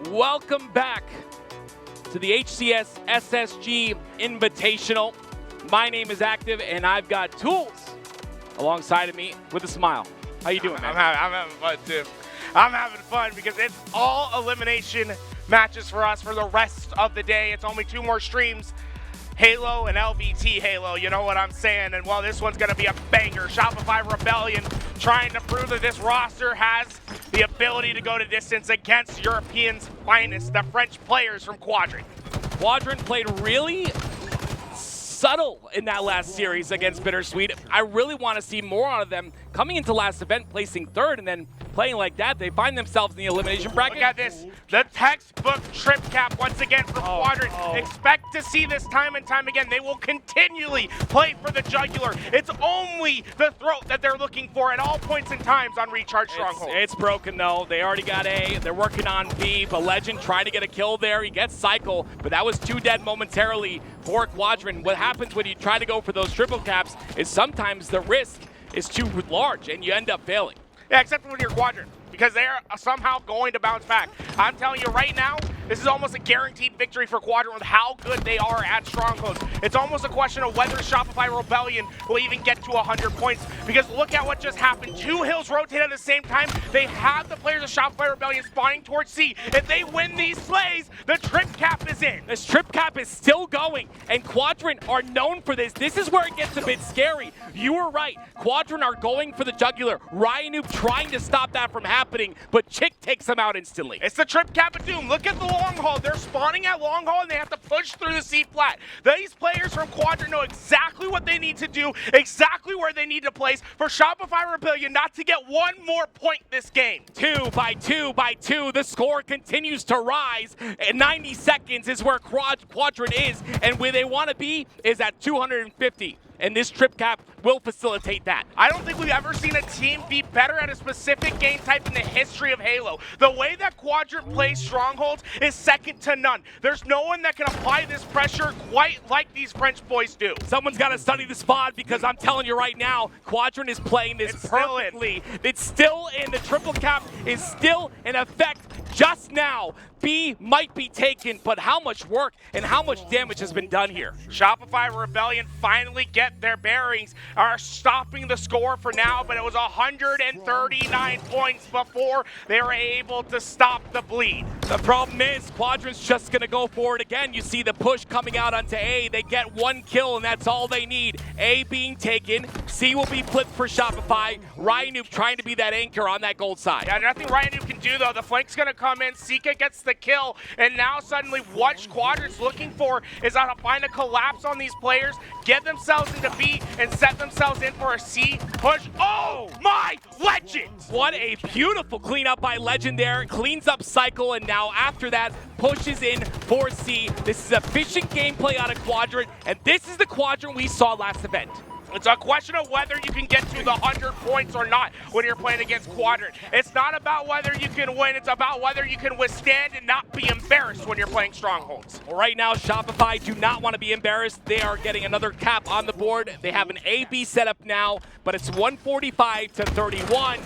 Welcome back to the HCS SSG Invitational. My name is Active, and I've got Tools alongside of me with a smile. How you doing, man? I'm having fun, too. I'm having fun because it's all elimination matches for us for the rest of the day. It's only 2 more streams. Halo and LVT Halo, you know what I'm saying? And well, this one's going to be a banger. Shopify Rebellion trying to prove that this roster has the ability to go to distance against Europeans' finest, the French players from Quadrant. Quadrant played really subtle in that last series against Bittersweet. I really want to see more out of them coming into last event, placing 3rd, and then playing like that. They find themselves in the elimination bracket. Look at this. The textbook trip cap once again for Quadrant. Expect to see this time and time again. They will continually play for the jugular. It's only the throat that they're looking for at all points and times on Recharge Stronghold. It's broken, though. They already got A. They're working on B, but Legend trying to get a kill there. He gets Cykul, but that was 2 dead momentarily for Quadrant. What happens when you try to go for those triple caps is sometimes the risk is too large, and you end up failing. Yeah, except when you're Quadrant, because they're somehow going to bounce back. I'm telling you right now, this is almost a guaranteed victory for Quadrant with how good they are at Strongholds. It's almost a question of whether Shopify Rebellion will even get to 100 points, because look at what just happened. 2 hills rotate at the same time. They have the players of Shopify Rebellion spawning towards C. If they win these slays, the trip cap is in. This trip cap is still going, and Quadrant are known for this. This is where it gets a bit scary. You were right. Quadrant are going for the jugular. RyaNoob trying to stop that from happening, but TchiK takes them out instantly. It's the trip cap of doom. Look at the long haul. They're spawning at long haul, and they have to push through the C flat. These players from Quadrant know exactly what they need to do, exactly where they need to place for Shopify Rebellion not to get 1 more point this game. 2 by 2 by 2. The score continues to rise. And 90 seconds is where Quadrant is, and where they want to be is at 250. And this trip cap will facilitate that. I don't think we've ever seen a team be better at a specific game type in the history of Halo. The way that Quadrant plays Strongholds is second to none. There's no one that can apply this pressure quite like these French boys do. Someone's got to study the spot, because I'm telling you right now, Quadrant is playing this perfectly. It's still in. The triple cap is still in effect just now. B might be taken, but how much work and how much damage has been done here? Shopify Rebellion finally get their bearings, are stopping the score for now, but it was 139 points before they were able to stop the bleed. The problem is Quadrant's just gonna go for it again. You see the push coming out onto A. They get 1 kill, and that's all they need. A being taken. C will be flipped for Shopify. RyaNoob trying to be that anchor on that gold side. Yeah, nothing RyaNoob can do, though. The flank's gonna come in. Sica gets the kill, and now suddenly what Quadrant's looking for is how to find a collapse on these players, get themselves into B, and set themselves in for a C push. Oh my, Legend! What a beautiful cleanup by Legend there. Cleans up Cykul, and now after that pushes in for C. This is efficient gameplay out of Quadrant, and this is the Quadrant we saw last event. It's a question of whether you can get to the 100 points or not when you're playing against Quadrant. It's not about whether you can win, it's about whether you can withstand and not be embarrassed when you're playing Strongholds. Well, right now, Shopify do not want to be embarrassed. They are getting another cap on the board. They have an A-B setup now, but it's 145 to 31.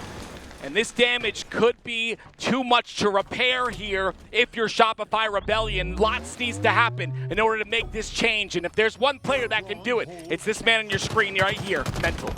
And this damage could be too much to repair here if you're Shopify Rebellion. Lots needs to happen in order to make this change. And if there's one player that can do it, it's this man on your screen right here, Mental.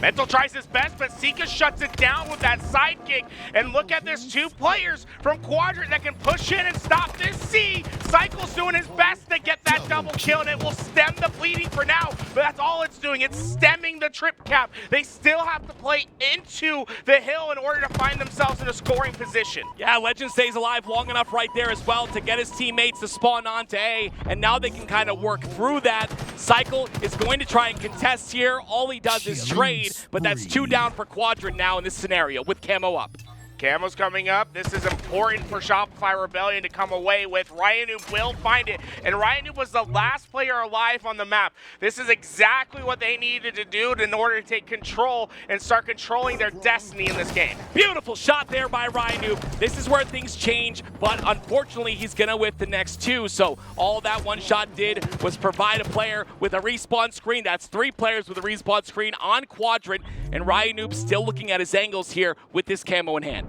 Mental tries his best, but Sica shuts it down with that sidekick. And look at this, 2 players from Quadrant that can push in and stop this C. Cykul's doing his best to get that double kill, and it will stem the bleeding for now. But that's all it's doing. It's stemming the trip cap. They still have to play into the hill in order to find themselves in a scoring position. Yeah, Legend stays alive long enough right there as well to get his teammates to spawn onto A, and now they can kind of work through that. Cykul is going to try and contest here. All he does is trade. But that's 2 down for Quadrant now in this scenario with Camo up. Camo's coming up. This is important for Shopify Rebellion to come away with. RyaNoob will find it, and RyaNoob was the last player alive on the map. This is exactly what they needed to do in order to take control and start controlling their destiny in this game. Beautiful shot there by RyaNoob. This is where things change, but unfortunately he's gonna whip the next 2. So all that one shot did was provide a player with a respawn screen. That's 3 players with a respawn screen on Quadrant, and RyaNoob still looking at his angles here with this camo in hand.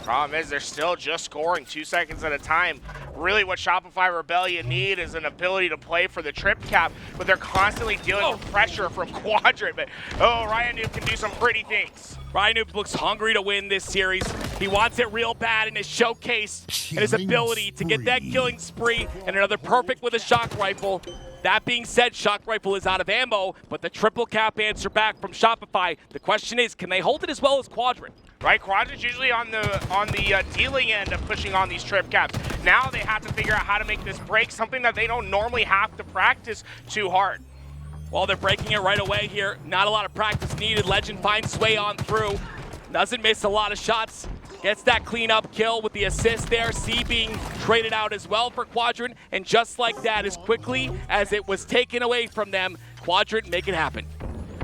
Problem is, they're still just scoring 2 seconds at a time. Really what Shopify Rebellion need is an ability to play for the trip cap, but they're constantly dealing with pressure from Quadrant. But, RyaNoob can do some pretty things. RyaNoob looks hungry to win this series. He wants it real bad and is showcased in his ability to get that killing spree and another perfect with a shock rifle. That being said, shock rifle is out of ammo, but the triple cap answer back from Shopify. The question is, can they hold it as well as Quadrant? Right, Quadrant's usually on the dealing end of pushing on these trip caps. Now they have to figure out how to make this break, something that they don't normally have to practice too hard. Well, they're breaking it right away here. Not a lot of practice needed. Legend finds Sway on through. Doesn't miss a lot of shots. Gets that cleanup kill with the assist there. C being traded out as well for Quadrant. And just like that, as quickly as it was taken away from them, Quadrant make it happen.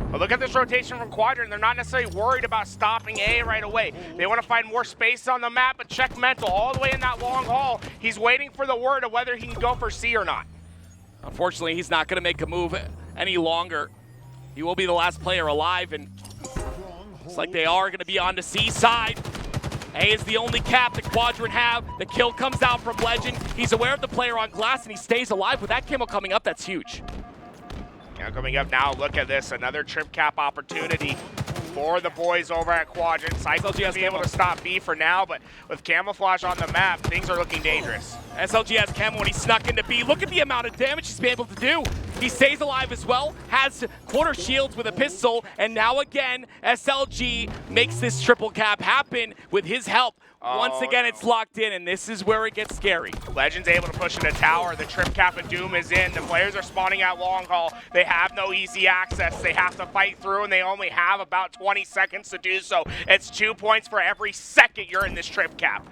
But look at this rotation from Quadrant. They're not necessarily worried about stopping A right away. They want to find more space on the map, but check Mental all the way in that long haul. He's waiting for the word of whether he can go for C or not. Unfortunately, he's not going to make a move any longer. He will be the last player alive, and looks like they are going to be on the C side. A is the only cap that Quadrant have. The kill comes out from Legend. He's aware of the player on glass, and he stays alive. With that camo coming up, that's huge. Now coming up now, look at this. Another trip cap opportunity for the boys over at Quadrant. Cykul will be able to stop B for now, but with camouflage on the map, things are looking dangerous. SLG has camo when he snuck into B. Look at the amount of damage he's been able to do. He stays alive as well, has quarter shields with a pistol, and now again, SLG makes this triple cap happen with his help. Once again, it's locked in, and this is where it gets scary. Legend's able to push into tower. The trip cap of Doom is in. The players are spawning at long haul. They have no easy access. They have to fight through, and they only have about 20 seconds to do so. It's 2 points for every second you're in this trip cap.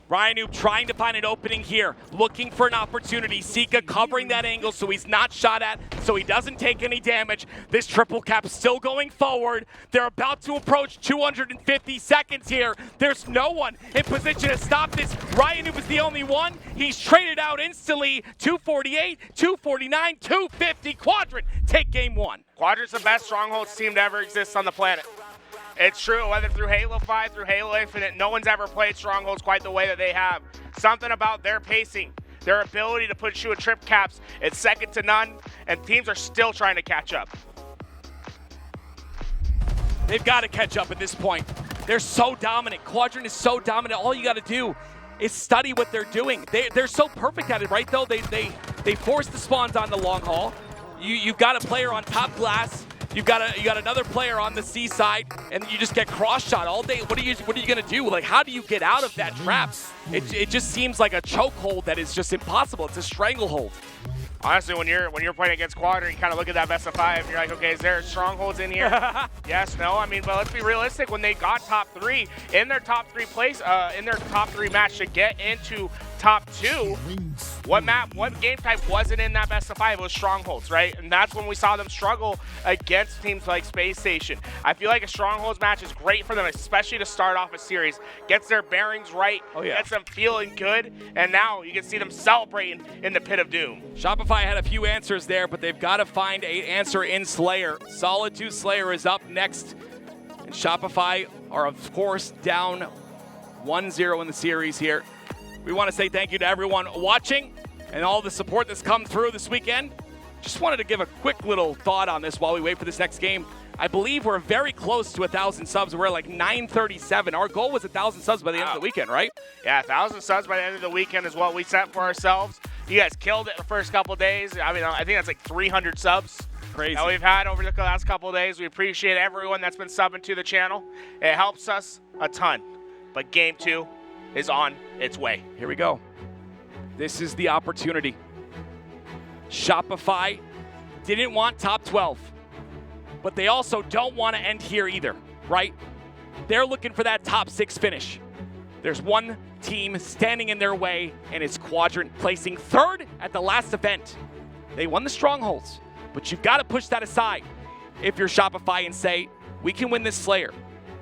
RyaNoob trying to find an opening here, looking for an opportunity. Sica covering that angle so he's not shot at, so he doesn't take any damage. This triple cap still going forward. They're about to approach 250 seconds here. There's no one in position to stop this. RyaNoob is the only one. He's traded out instantly. 248, 249, 250. Quadrant take game one. Quadrant's the best Strongholds team to ever exist on the planet. It's true, whether through Halo 5, through Halo Infinite, no one's ever played Strongholds quite the way that they have. Something about their pacing, their ability to put you in trip caps, it's second to none, and teams are still trying to catch up. They've got to catch up at this point. They're so dominant. Quadrant is so dominant. All you got to do is study what they're doing. They're so perfect at it, right, though? They force the spawns on the long haul. You've got a player on top glass. You got another player on the C side, and you just get cross-shot all day. What are you gonna do? Like, how do you get out of that trap? It just seems like a chokehold that is just impossible. It's a stranglehold. Honestly, when you're playing against Quadrant, you kind of look at that best of 5, and you're like, okay, is there Strongholds in here? Yes, no. I mean, but let's be realistic. When they got top 3 in their top 3 place, in their top 3 match to get into top 2, what game type wasn't in that best of 5? It was Strongholds, right? And that's when we saw them struggle against teams like Space Station. I feel like a Strongholds match is great for them, especially to start off a series. Gets their bearings right, gets them feeling good, and now you can see them celebrating in the pit of doom. Shopify had a few answers there, but they've got to find an answer in Slayer. Solitude Slayer is up next, and Shopify are, of course, down 1-0 in the series here. We want to say thank you to everyone watching and all the support that's come through this weekend. Just wanted to give a quick little thought on this while we wait for this next game. I believe we're very close to 1,000 subs. We're like 937. Our goal was 1,000 subs by the end of the weekend, right? Yeah, 1,000 subs by the end of the weekend is what we set for ourselves. You guys killed it the first couple days. I mean, I think that's like 300 subs. Crazy. That we've had over the last couple of days. We appreciate everyone that's been subbing to the channel. It helps us a ton. But Game 2 is on its way. Here we go. This is the opportunity. Shopify didn't want top 12, but they also don't want to end here either, right? They're looking for that top 6 finish. There's one team standing in their way, and it's Quadrant, placing 3rd at the last event. They won the Strongholds, but you've got to push that aside if you're Shopify and say, we can win this Slayer.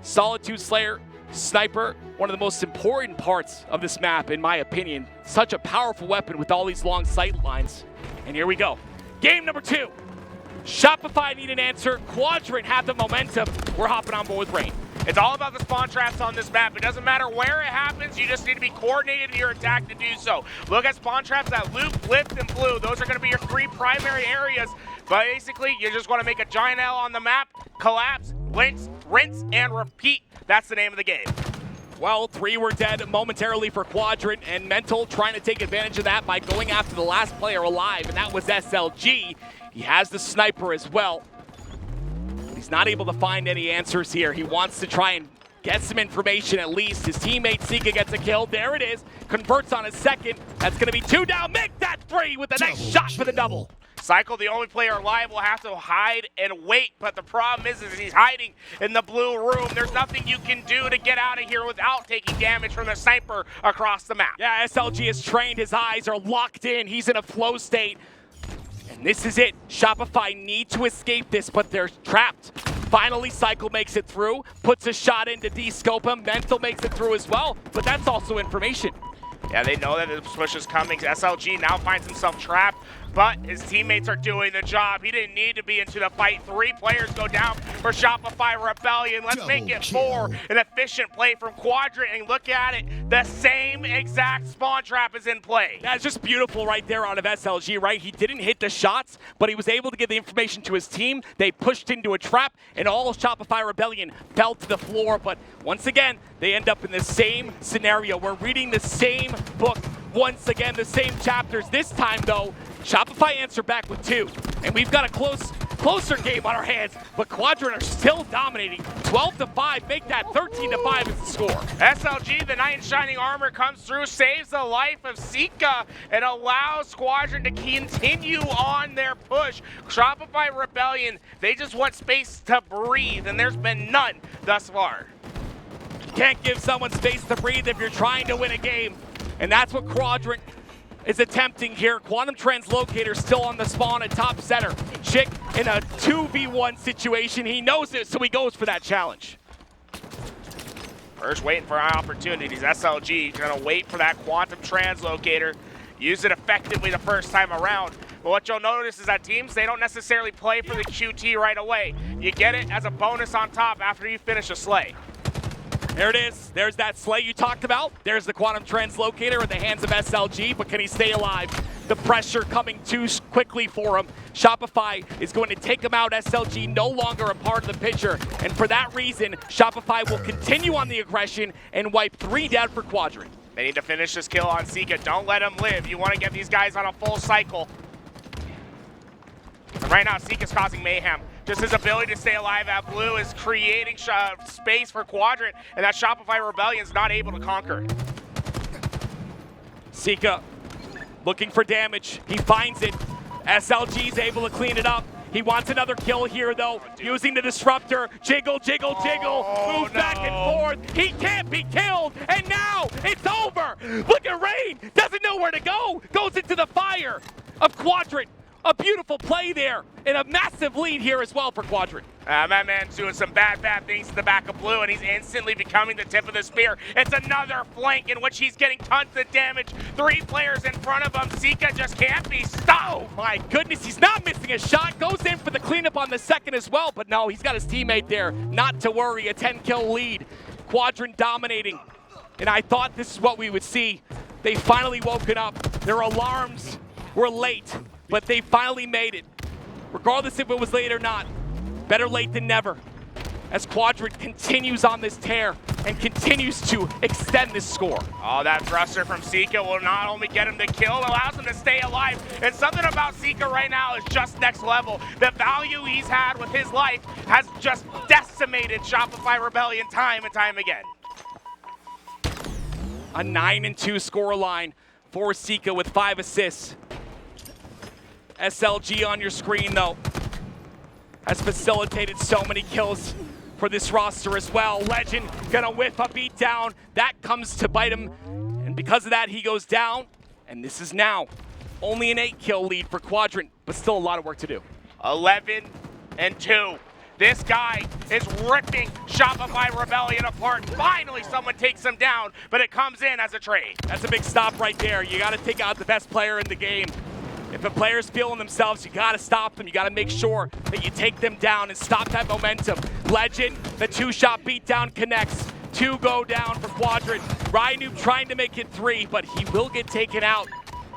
Solitude Slayer, Sniper, one of the most important parts of this map, in my opinion. Such a powerful weapon with all these long sight lines. And here we go. Game number 2. Shopify need an answer. Quadrant have the momentum. We're hopping on board with Rayne. It's all about the spawn traps on this map. It doesn't matter where it happens, you just need to be coordinated in your attack to do so. Look at spawn traps at loop, lift, and blue. Those are going to be your 3 primary areas. But basically, you just want to make a giant L on the map, collapse, rinse, and repeat. That's the name of the game. Well, 3 were dead momentarily for Quadrant, and Mental trying to take advantage of that by going after the last player alive, and that was SLG. He has the sniper as well. He's not able to find any answers here. He wants to try and get some information at least. His teammate Sica gets a kill. There it is. Converts on his second. That's going to be 2 down. Make that 3 with a nice shot for the double. Cykul, the only player alive, will have to hide and wait, but the problem is he's hiding in the blue room. There's nothing you can do to get out of here without taking damage from the sniper across the map. Yeah, SLG is trained. His eyes are locked in. He's in a flow state. And this is it. Shopify need to escape this, but they're trapped. Finally, Cykul makes it through, puts a shot in to de-scope him. Mental makes it through as well, but that's also information. Yeah, they know that the push is coming. SLG now finds himself trapped, but his teammates are doing the job. He didn't need to be into the fight. 3 players go down for Shopify Rebellion. Let's make it 4. An efficient play from Quadrant, and look at it. The same exact spawn trap is in play. That's just beautiful right there out of SLG, right? He didn't hit the shots, but he was able to give the information to his team. They pushed into a trap, and all Shopify Rebellion fell to the floor. But once again, they end up in the same scenario. We're reading the same book. Once again, the same chapters. This time, though, Shopify answer back with 2. And we've got a closer game on our hands, but Quadrant are still dominating. 12-5, make that 13-5 is the score. SLG, the knight in shining armor, comes through, saves the life of Sica, and allows Quadrant to continue on their push. Shopify Rebellion, they just want space to breathe, and there's been none thus far. You can't give someone space to breathe if you're trying to win a game. And that's what Quadrant is attempting here. Quantum Translocator still on the spawn at top center. TchiK in a 2v1 situation. He knows it, so he goes for that challenge. First waiting for opportunities. SLG gonna wait for that Quantum Translocator. Use it effectively the first time around. But what you'll notice is that teams, they don't necessarily play for the QT right away. You get it as a bonus on top after you finish a slay. There it is. There's that slay you talked about. There's the Quantum Translocator in the hands of SLG, but can he stay alive? The pressure coming too quickly for him. Shopify is going to take him out. SLG no longer a part of the picture, and for that reason, Shopify will continue on the aggression and wipe 3 down for Quadrant. They need to finish this kill on Sica. Don't let him live. You want to get these guys on a full cycle. And right now, Sica's causing mayhem. Just his ability to stay alive at blue is creating space for Quadrant, and that Shopify Rebellion is not able to conquer. Sica looking for damage. He finds it. SLG's able to clean it up. He wants another kill here, though, using the disruptor. Jiggle, jiggle, jiggle. Move back and forth. He can't be killed, and now it's over. Look at Rayne. Doesn't know where to go. Goes into the fire of Quadrant. A beautiful play there, and a massive lead here as well for Quadrant. My man's doing some bad things to the back of blue, and he's instantly becoming the tip of the spear. It's another flank in which he's getting tons of damage. 3 players in front of him. Sica just can't be stopped. Oh my goodness, he's not missing a shot. Goes in for the cleanup on the second as well, but no, he's got his teammate there. Not to worry, a 10-kill lead. Quadrant dominating, and I thought this is what we would see. They finally woken up. Their alarms were late, but they finally made it. Regardless if it was late or not, better late than never. As Quadrant continues on this tear and continues to extend this score. Oh, that thruster from Sica will not only get him the kill, allows him to stay alive. And something about Sica right now is just next level. The value he's had with his life has just decimated Shopify Rebellion time and time again. A 9-2 scoreline for Sica with 5 assists. SLG on your screen, though, has facilitated so many kills for this roster as well. Legend gonna whiff a beatdown. That comes to bite him, and because of that, he goes down. And this is now only an 8-kill lead for Quadrant, but still a lot of work to do. 11-2. This guy is ripping Shopify Rebellion apart. Finally, someone takes him down, but it comes in as a trade. That's a big stop right there. You gotta take out the best player in the game. If a player's feeling themselves, you gotta stop them. You gotta make sure that you take them down and stop that momentum. Legend, the 2-shot beatdown connects. 2 go down for Quadrant. RyaNoob trying to make it 3, but he will get taken out.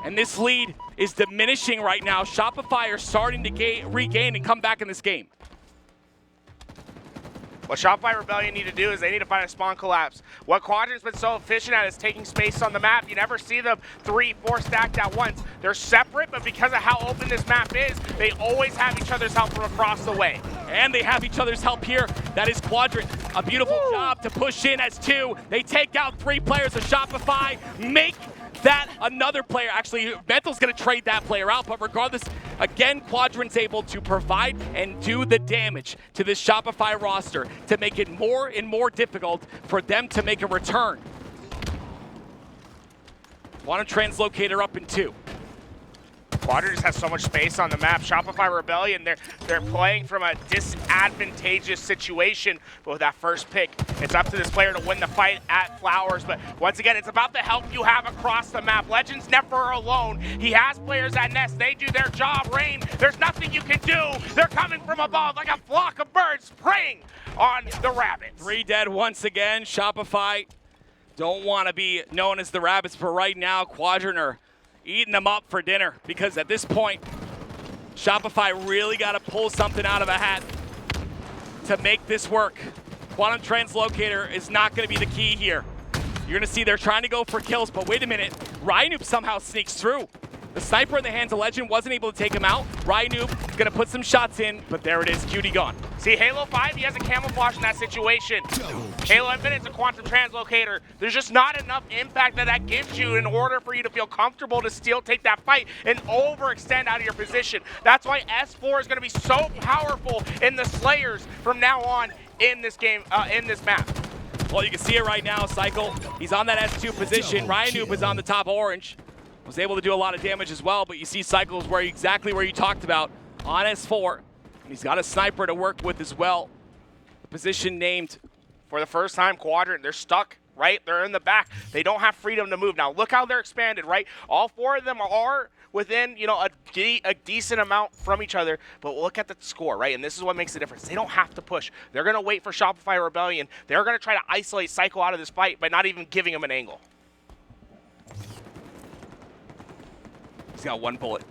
And this lead is diminishing right now. Shopify are starting to regain and come back in this game. What Shopify Rebellion need to do is they need to find a spawn collapse. What Quadrant's been so efficient at is taking space on the map. You never see them 3, 4 stacked at once. They're separate, but because of how open this map is, they always have each other's help from across the way. And they have each other's help here. That is Quadrant. A beautiful job to push in as 2. They take out 3 players of Shopify, make that another player. Actually, Mental's going to trade that player out, but regardless, again, Quadrant's able to provide and do the damage to this Shopify roster to make it more and more difficult for them to make a return. Quantum Translocator up in 2. Quadrant just has so much space on the map. Shopify Rebellion, they're playing from a disadvantageous situation, but with that first pick, it's up to this player to win the fight at Flowers. But once again, it's about the help you have across the map. Legend's never alone. He has players at Nest. They do their job. Rayne, there's nothing you can do. They're coming from above like a flock of birds preying on the rabbits. 3 dead once again. Shopify don't want to be known as the rabbits, but right now, Quadrant are eating them up for dinner, because at this point, Shopify really got to pull something out of a hat to make this work. Quantum Translocator is not going to be the key here. You're going to see they're trying to go for kills, but wait a minute. RyaNoob somehow sneaks through. The sniper in the hands of Legend wasn't able to take him out. RyaNoob going to put some shots in, but there it is, Cutie gone. See, Halo 5, he has a camouflage in that situation. Halo Infinite's a Quantum Translocator. There's just not enough impact that gives you in order for you to feel comfortable to still take that fight and overextend out of your position. That's why S4 is going to be so powerful in the Slayers from now on in this game, in this map. Well, you can see it right now, Cykul. He's on that S2 position. RyaNoob is on the top orange. Was able to do a lot of damage as well, but you see Cykul's exactly where you talked about, on S4. And he's got a sniper to work with as well. The position named. For the first time, Quadrant, they're stuck, right? They're in the back. They don't have freedom to move. Now, look how they're expanded, right? All 4 of them are within, you know, a decent amount from each other, but look at the score, right? And this is what makes the difference. They don't have to push. They're going to wait for Shopify Rebellion. They're going to try to isolate Cykul out of this fight by not even giving him an angle. He's got 1 bullet.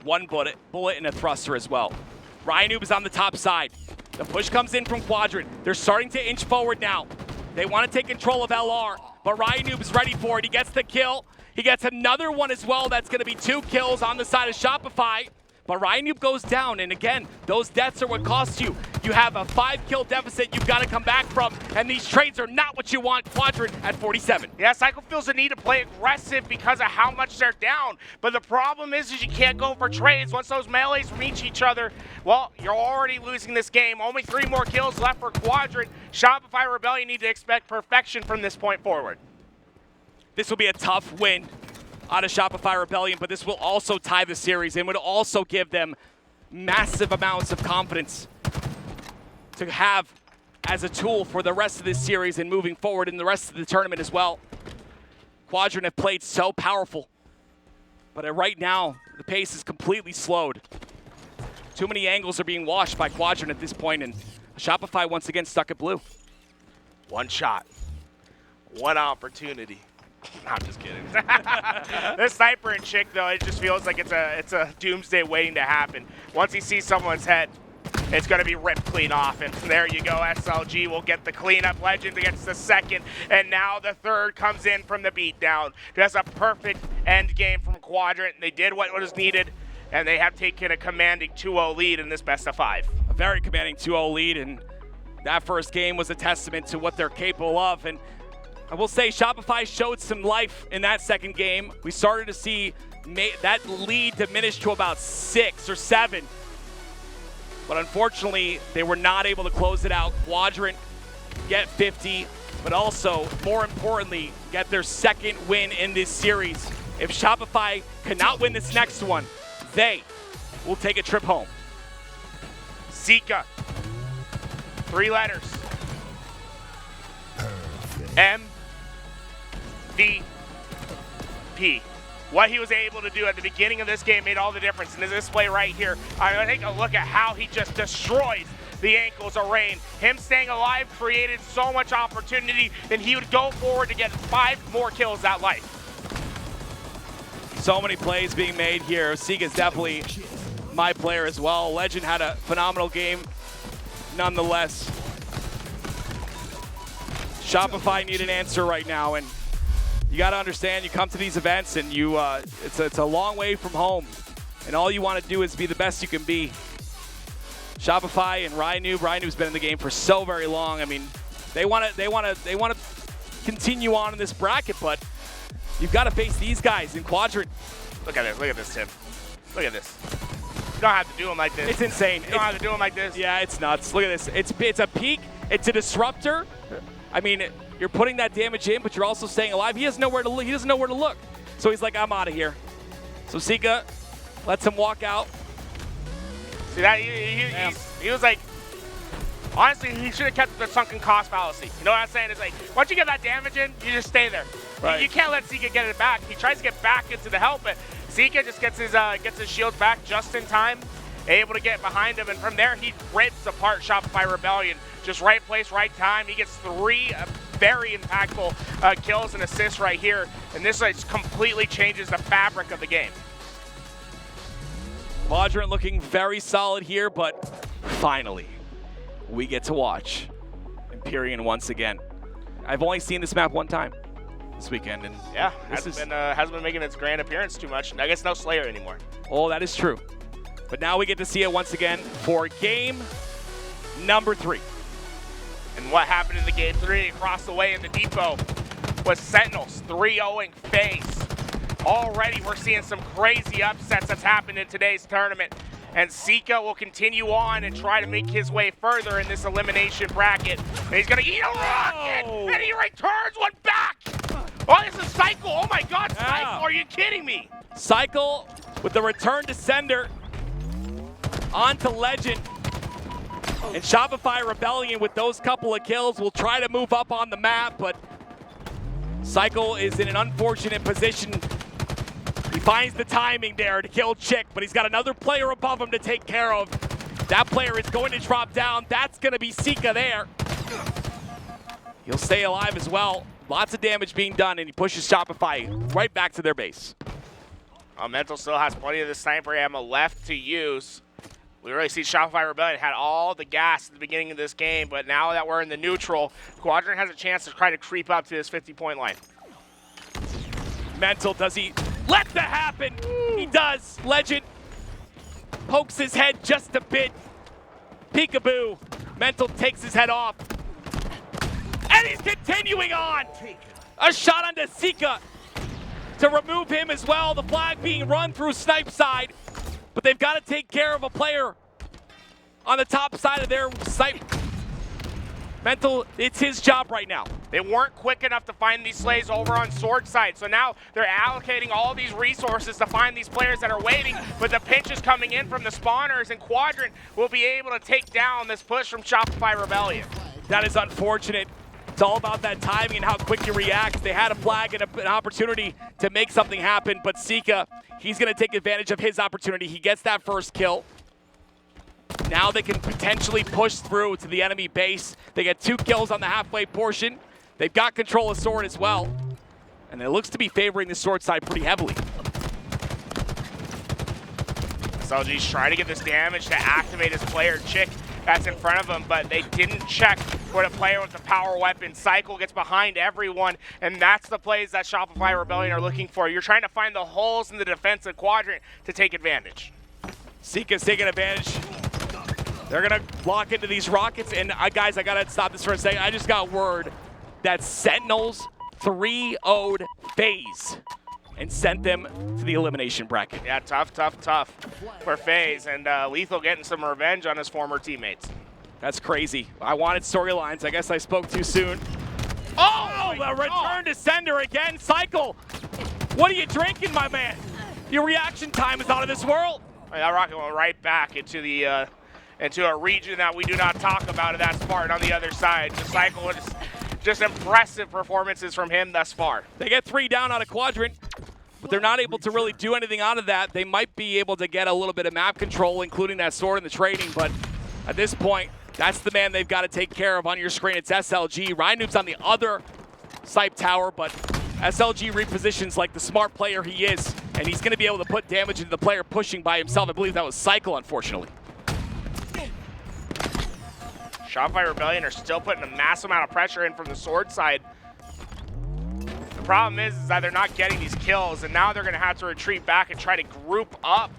1 bullet and a thruster as well. RyaNoob is on the top side. The push comes in from Quadrant. They're starting to inch forward now. They want to take control of LR, but RyaNoob is ready for it. He gets the kill. He gets another one as well. That's going to be 2 kills on the side of Shopify. But RyaNoob goes down, and again, those deaths are what cost you. You have a 5-kill deficit you've got to come back from, and these trades are not what you want. Quadrant at 47. Yeah, Cykul feels the need to play aggressive because of how much they're down. But the problem is you can't go for trades. Once those melees reach each other, well, you're already losing this game. Only 3 more kills left for Quadrant. Shopify Rebellion need to expect perfection from this point forward. This will be a tough win out of Shopify Rebellion, but this will also tie the series and would also give them massive amounts of confidence to have as a tool for the rest of this series and moving forward in the rest of the tournament as well. Quadrant have played so powerful, but right now the pace is completely slowed. Too many angles are being washed by Quadrant at this point, and Shopify once again stuck at blue. 1 shot, 1 opportunity. No, I'm just kidding. This sniper in TchiK, though, it just feels like it's a doomsday waiting to happen. Once he sees someone's head, it's going to be ripped clean off. And there you go. SLG will get the cleanup. Legend gets the 2nd. And now the 3rd comes in from the beatdown. Just a perfect end game from Quadrant. They did what was needed, and they have taken a commanding 2-0 lead in this best of 5. A very commanding 2-0 lead, and that first game was a testament to what they're capable of. And I will say Shopify showed some life in that 2nd game. We started to see that lead diminish to about 6 or 7. But unfortunately, they were not able to close it out. Quadrant get 50, but also, more importantly, get their 2nd win in this series. If Shopify cannot win this next one, they will take a trip home. Sica. 3 letters. MVP. what he was able to do at the beginning of this game made all the difference. And this play right here, I'm going to take a look at how he just destroys the ankles of Rayne. Him staying alive created so much opportunity, then he would go forward to get 5 more kills that life. So many plays being made here. Sica's definitely my player as well. Lqgend had a phenomenal game nonetheless. Shopify need an answer right now, and you got to understand, you come to these events and you it's a long way from home, and all you want to do is be the best you can be. Shopify and RyaNoob's been in the game for so very long. I mean, they want to continue on in this bracket, but you've got to face these guys in Quadrant. Look at this, Tim. Look at this. You don't have to do him like this. It's insane. You don't have to do him like this. Yeah, it's nuts. Look at this. It's a peak. It's a disruptor. I mean, you're putting that damage in, but you're also staying alive. He doesn't know where to look. He doesn't know where to look. So he's like, I'm out of here. So Sica lets him walk out. See that? He was like, honestly, he should have kept the sunken cost fallacy. You know what I'm saying? It's like, once you get that damage in, you just stay there. Right. You can't let Sica get it back. He tries to get back into the help, but Sica just gets his shields back just in time, able to get behind him, and from there he rips apart Shopify Rebellion. Just right place, right time. He gets 3 very impactful kills and assists right here, and this completely changes the fabric of the game. Quadrant looking very solid here, but finally, we get to watch Empyrean once again. I've only seen this map one time this weekend, and yeah, hasn't been making its grand appearance too much. I guess no Slayer anymore. Oh, that is true. But now we get to see it once again for game number 3. And what happened in the game 3 across the way in the depot was Sentinels 3-0ing FaZe. Already we're seeing some crazy upsets that's happened in today's tournament. And Sica will continue on and try to make his way further in this elimination bracket. And he's going to eat a rocket, and he returns one back. Oh, this is Cykul. Oh my God, Cykul, are you kidding me? Cykul with the return to sender onto Lqgend. And Shopify Rebellion with those couple of kills will try to move up on the map, but Cykul is in an unfortunate position. He finds the timing there to kill TchiK, but he's got another player above him to take care of. That player is going to drop down. That's going to be Sica there. He'll stay alive as well. Lots of damage being done, and he pushes Shopify right back to their base. Mental still has plenty of the sniper ammo left to use. We really see Shopify Rebellion had all the gas at the beginning of this game, but now that we're in the neutral, Quadrant has a chance to try to creep up to this 50-point line. Mental, does he let that happen? He does. Lqgend pokes his head just a bit. Peekaboo. Mental takes his head off. And he's continuing on. A shot onto Sica to remove him as well. The flag being run through snipe side. But they've got to take care of a player on the top side of their snipe. Mental, it's his job right now. They weren't quick enough to find these slays over on sword side, so now they're allocating all these resources to find these players that are waiting, but the pinch is coming in from the spawners, and Quadrant will be able to take down this push from Shopify Rebellion. That is unfortunate. It's all about that timing and how quick you react. They had a flag and an opportunity to make something happen, but Sica, he's going to take advantage of his opportunity. He gets that first kill. Now they can potentially push through to the enemy base. They get 2 kills on the halfway portion. They've got control of sword as well. And it looks to be favoring the sword side pretty heavily. SLG's trying to get this damage to activate his player TchiK that's in front of him, but they didn't check for the player with the power weapon. Cykul gets behind everyone, and that's the plays that Shopify Rebellion are looking for. You're trying to find the holes in the defensive quadrant to take advantage. Sica's taking advantage. They're going to lock into these rockets, and guys, I got to stop this for a second. I just got word that Sentinels 3-0'd FaZe and sent them to the elimination bracket. Yeah, tough for FaZe, and Lethal getting some revenge on his former teammates. That's crazy. I wanted storylines. I guess I spoke too soon. Oh, the return to sender again. Cykul, what are you drinking, my man? Your reaction time is out of this world. That rocket went right back into the into a region that we do not talk about, and that's Spartan on the other side. The Cykul just impressive performances from him thus far. They get 3 down on a Quadrant. but they're not able to really do anything out of that. They might be able to get a little bit of map control, including that sword in the trading, but at this point, that's the man they've got to take care of. On your screen, it's SLG. RyaNoob's on the other snipe tower, but SLG repositions like the smart player he is, and he's going to be able to put damage into the player pushing by himself. I believe that was Cykul, unfortunately. Shopify Rebellion are still putting a massive amount of pressure in from the sword side. The problem is that they're not getting these kills, and now they're going to have to retreat back and try to group up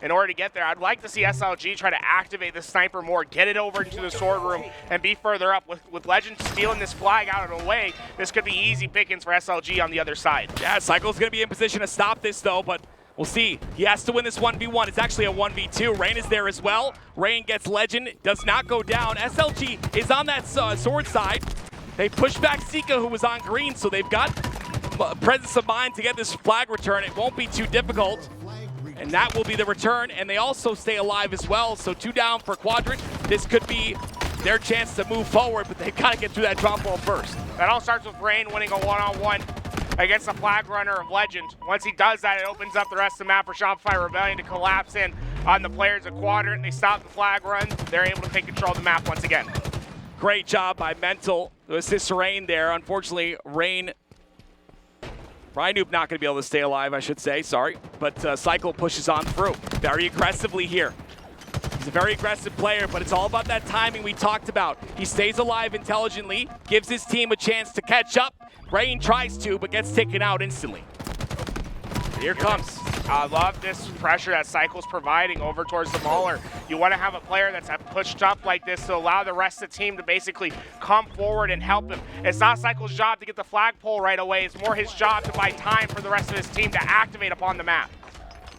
in order to get there. I'd like to see SLG try to activate the sniper more, get it over into the sword room, and be further up. With Lqgend stealing this flag out of the way, this could be easy pickings for SLG on the other side. Yeah, Cykul's going to be in position to stop this, though, but we'll see. He has to win this 1v1. It's actually a 1v2. Rayne is there as well. Rayne gets Lqgend, does not go down. SLG is on that sword side. They push back Sica, who was on green, so they've got presence of mind to get this flag return. It won't be too difficult, and that will be the return, and they also stay alive as well, so 2 down for Quadrant. This could be their chance to move forward, but they've got to get through that drop wall first. That all starts with Rayne winning a one-on-one against the flag runner of Lqgend. Once he does that, it opens up the rest of the map for Shopify Rebellion to collapse in on the players of Quadrant. They stop the flag run. They're able to take control of the map once again. Great job by Mental to assist Rayne there. Unfortunately, RyaNoob not going to be able to stay alive, I should say, sorry. But Cykul pushes on through very aggressively here. He's a very aggressive player, but it's all about that timing we talked about. He stays alive intelligently, gives his team a chance to catch up. Rayne tries to, but gets taken out instantly. Here comes. I love this pressure that Cykul's providing over towards the Mauler. You want to have a player that's pushed up like this to allow the rest of the team to basically come forward and help him. It's not Cykul's job to get the flagpole right away. It's more his job to buy time for the rest of his team to activate upon the map.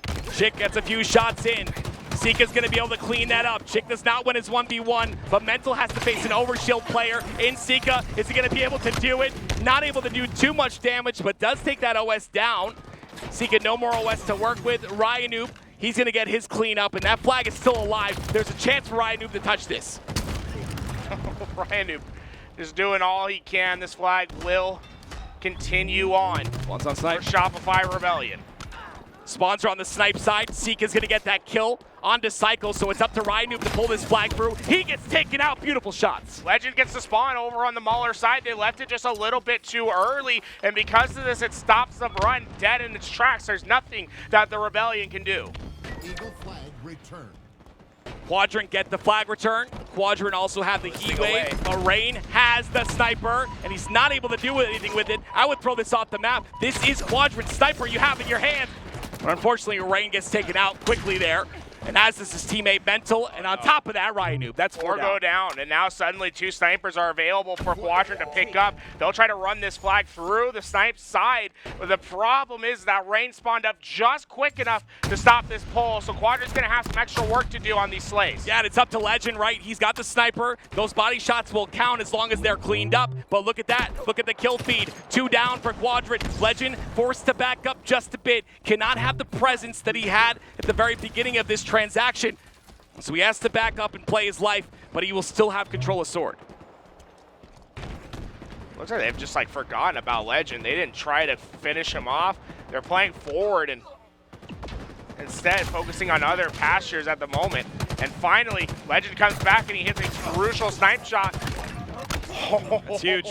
TchiK gets a few shots in. Sica's going to be able to clean that up. TchiK does not win his 1v1, but Mental has to face an overshield player in Sica. Is he going to be able to do it? Not able to do too much damage, but does take that OS down. Sica, no more OS to work with. RyaNoob, he's going to get his clean up, and that flag is still alive. There's a chance for RyaNoob to touch this. RyaNoob is doing all he can. This flag will continue on. Once on snipe. For Shopify Rebellion. Spawns are on the snipe side. Sica's going to get that kill onto Cykul, so it's up to RyaNoob to pull this flag through. He gets taken out. Beautiful shots. Lqgend gets the spawn over on the Mauler side. They left it just a little bit too early, and because of this, it stops the run dead in its tracks. There's nothing that the Rebellion can do. Eagle flag return. Quadrant get the flag return. Quadrant also have the heat wave, but Rayne has the sniper, and he's not able to do anything with it. I would throw this off the map. This is Quadrant's sniper you have in your hand. But unfortunately, Rayne gets taken out quickly there. And as is his teammate Mental, and on top of that, RyaNoob. That's 4 down. Go down, and now suddenly 2 snipers are available for Quadrant to pick up. They'll try to run this flag through the snipe side, but the problem is that Rayne spawned up just quick enough to stop this pull, so Quadrant's gonna have some extra work to do on these slays. Yeah, and it's up to Lqgend, right? He's got the sniper. Those body shots will count as long as they're cleaned up, but look at that. Look at the kill feed. 2 down for Quadrant. Lqgend forced to back up just a bit. Cannot have the presence that he had at the very beginning of this transaction. So he has to back up and play his life, but he will still have control of sword. Looks like they've just like forgotten about Lqgend. They didn't try to finish him off. They're playing forward and instead focusing on other pastures at the moment. And finally, Lqgend comes back and he hits a crucial snipe shot. That's huge.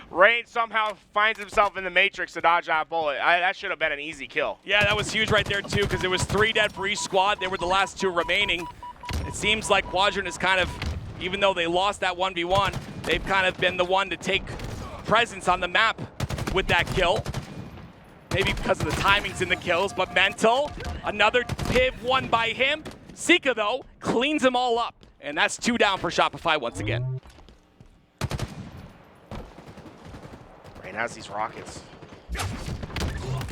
Rayne somehow finds himself in the matrix to dodge that bullet. That should have been an easy kill. Yeah, that was huge right there too, because there was 3 dead for each squad. They were the last 2 remaining. It seems like Quadrant is kind of, even though they lost that 1v1, they've kind of been the one to take presence on the map with that kill. Maybe because of the timings in the kills, but Mental, another piv won by him. Sica, though, cleans them all up. And that's 2 down for Shopify once again. Rayne has these rockets.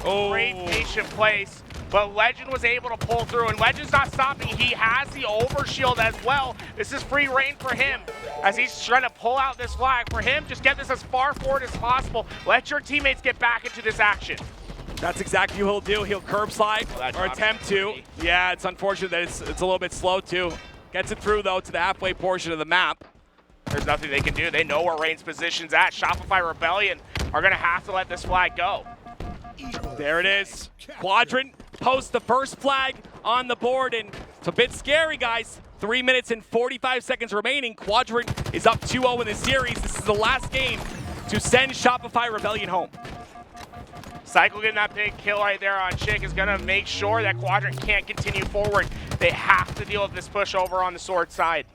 Oh. Great patient place. But Lqgend was able to pull through, and Legend's not stopping. He has the overshield as well. This is free reign for him as he's trying to pull out this flag. For him, just get this as far forward as possible. Let your teammates get back into this action. That's exactly what he'll do. He'll curb slide or attempt to. Yeah, it's unfortunate that it's a little bit slow too. Gets it through though to the halfway portion of the map. There's nothing they can do. They know where Rayne's position's at. Shopify Rebellion are gonna have to let this flag go. There it is. Quadrant posts the first flag on the board, and it's a bit scary, guys. 3 minutes and 45 seconds remaining. Quadrant is up 2-0 in the series. This is the last game to send Shopify Rebellion home. Cykul getting that big kill right there on TchiK is going to make sure that Quadrant can't continue forward. They have to deal with this push over on the sword side.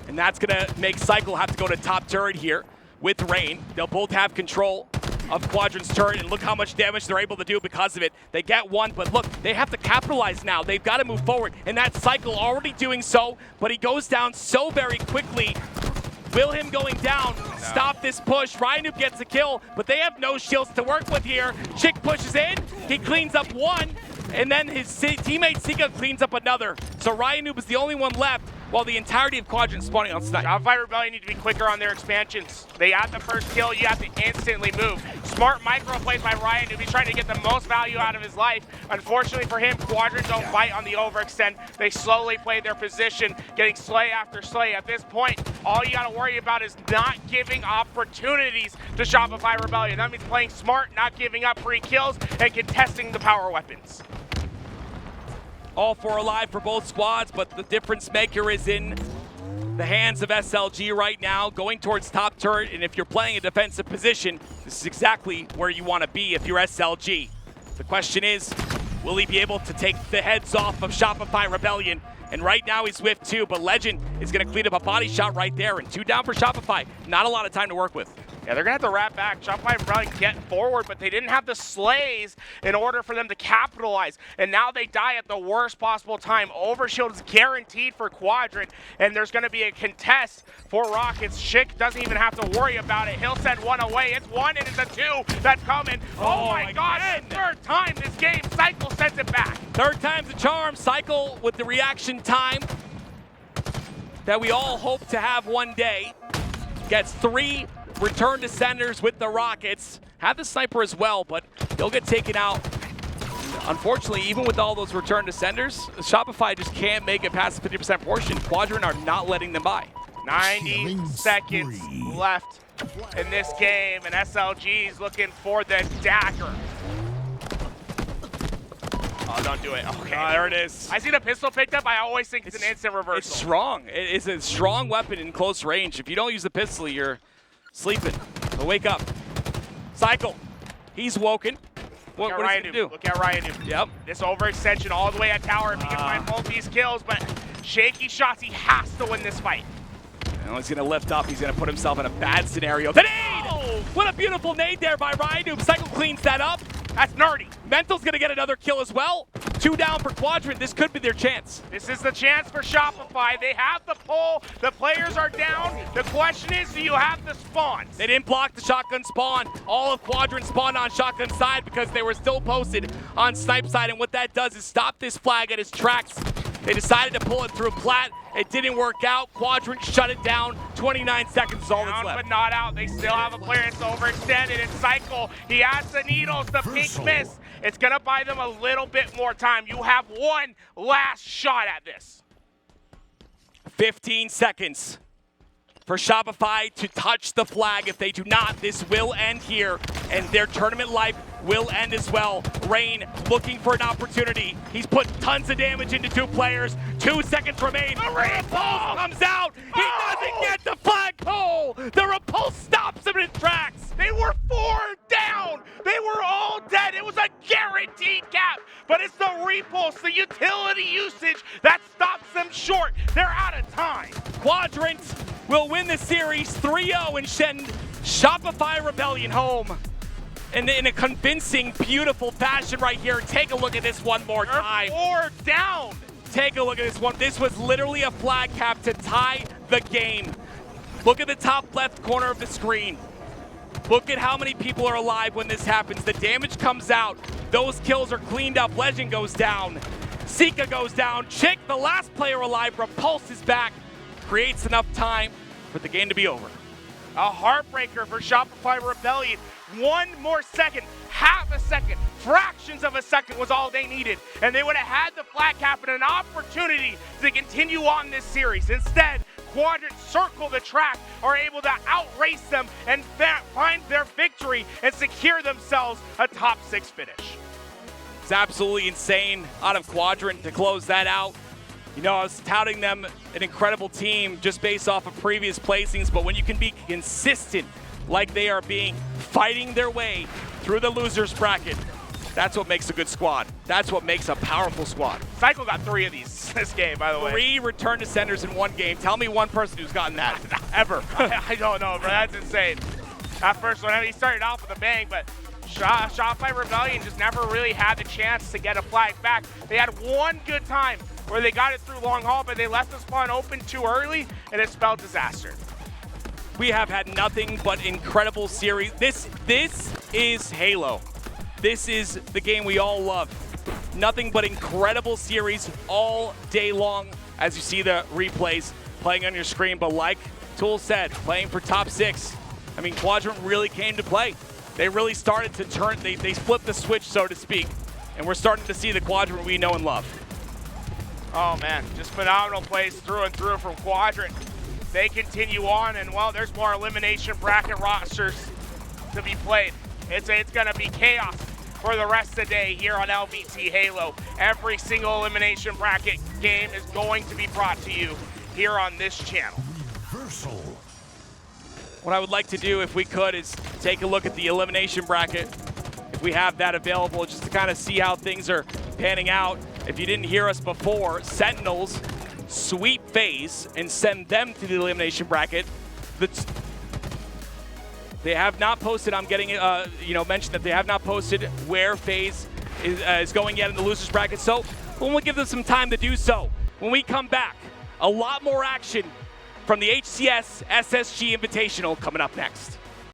And that's going to make Cykul have to go to top turret here with Rayne. They'll both have control of Quadrant's turret, and look how much damage they're able to do because of it. They get one, but look, they have to capitalize now. They've got to move forward, and that's Cykul already doing so, but he goes down so very quickly. Will him going down stop this push? RyaNoob gets a kill, but they have no shields to work with here. TchiK pushes in, he cleans up one, and then his teammate Sica cleans up another. So RyaNoob is the only one left, while the entirety of Quadrant spawning on snipe. Shopify Rebellion need to be quicker on their expansions. They got the first kill, you have to instantly move. Smart micro plays by RyaNoob. He's trying to get the most value out of his life. Unfortunately for him, Quadrant don't bite on the overextend. They slowly play their position, getting slay after slay. At this point, all you gotta worry about is not giving opportunities to Shopify Rebellion. That means playing smart, not giving up free kills, and contesting the power weapons. All four alive for both squads, but the difference maker is in the hands of SLG right now, going towards top turret, and if you're playing a defensive position, this is exactly where you want to be if you're SLG. The question is, will he be able to take the heads off of Shopify Rebellion? And right now he's with 2, but Lqgend is going to clean up a body shot right there, and 2 down for Shopify. Not a lot of time to work with. Yeah, they're going to have to wrap back. Shopify Rebellion get forward, but they didn't have the slays in order for them to capitalize. And now they die at the worst possible time. Overshield is guaranteed for Quadrant, and there's going to be a contest for Rockets. TchiK doesn't even have to worry about it. He'll send one away. It's 1 and it's a 2 that's coming. Oh my God, third time this game. Cykul sends it back. Third time's a charm. Cykul with the reaction time that we all hope to have one day. Gets 3 return to senders with the Rockets. Have the sniper as well, but they'll get taken out. Unfortunately, even with all those return to senders, Shopify just can't make it past the 50% portion. Quadrant are not letting them by. 90 seconds left in this game, and SLG is looking for the dagger. Oh, don't do it. Okay. There it is. I see the pistol picked up. I always think it's an instant reversal. It's strong. It's a strong weapon in close range. If you don't use the pistol, you're sleeping. So wake up. Cykul. He's woken. What is he going to do? Look at RyaNoob. Yep. This overextension all the way at tower if he can find both these kills, but shaky shots. He has to win this fight. Now he's going to lift up. He's going to put himself in a bad scenario. The nade! Oh, what a beautiful nade there by RyaNoob. Cykul cleans that up. That's nerdy. Mental's going to get another kill as well. 2 down for Quadrant. This could be their chance. This is the chance for Shopify. They have the pull. The players are down. The question is, do you have the spawns? They didn't block the shotgun spawn. All of Quadrant spawned on shotgun side because they were still posted on snipe side. And what that does is stop this flag at its tracks. They decided to pull it through plat. It didn't work out. Quadrant shut it down. 29 seconds is all that's left. But not out. They still have a player that's overextended. It's Cykul. He has the needles, the pink miss. It's going to buy them a little bit more time. You have one last shot at this. 15 seconds for Shopify to touch the flag. If they do not, this will end here, and their tournament life will end as well. Rayne looking for an opportunity. He's put tons of damage into 2 players. 2 seconds remain. The repulse comes out. He doesn't get the flagpole. The repulse stops him in his tracks. They were 4 down. They were all dead. It was a guaranteed cap, but it's the repulse, the utility usage that stops them short. They're out of time. Quadrant will win the series 3-0 and send Shopify Rebellion home. And in a convincing, beautiful fashion right here. Take a look at this one more time. They're 4 down. Take a look at this one. This was literally a flag cap to tie the game. Look at the top left corner of the screen. Look at how many people are alive when this happens. The damage comes out. Those kills are cleaned up. Lqgend goes down. Sica goes down. TchiK, the last player alive, Repulse is back. Creates enough time for the game to be over. A heartbreaker for Shopify Rebellion. 1 more second, half a second, fractions of a second was all they needed, and they would have had the flag cap and an opportunity to continue on this series. Instead, Quadrant circle the track, are able to outrace them and find their victory and secure themselves a top 6 finish. It's absolutely insane out of Quadrant to close that out. You know, I was touting them an incredible team just based off of previous placings, but when you can be consistent like they are being, fighting their way through the losers bracket, that's what makes a good squad. That's what makes a powerful squad. Cykul got 3 of these this game, by the way. 3 return to senders in 1 game. Tell me one person who's gotten that, ever. I don't know, bro. That's insane. That first one, I mean, he started off with a bang, but Shopify Rebellion just never really had the chance to get a flag back. They had one good time where they got it through long haul, but they left the spawn open too early, and it spelled disaster. We have had nothing but incredible series. This is Halo. This is the game we all love. Nothing but incredible series all day long as you see the replays playing on your screen. But like Tool said, playing for top 6. I mean, Quadrant really came to play. They really started to turn, they flipped the switch, so to speak. And we're starting to see the Quadrant we know and love. Oh man, just phenomenal plays through and through from Quadrant. They continue on, and well, there's more elimination bracket rosters to be played. It's gonna be chaos for the rest of the day here on LVT Halo. Every single elimination bracket game is going to be brought to you here on this channel. Reversal. What I would like to do, if we could, is take a look at the elimination bracket, if we have that available, just to kind of see how things are panning out. If you didn't hear us before, Sentinels sweep FaZe and send them to the elimination bracket. They have not posted, I'm getting mentioned that they have not posted where FaZe is going yet in the losers bracket, so we'll give them some time to do so. When we come back, a lot more action from the HCS SSG Invitational coming up next.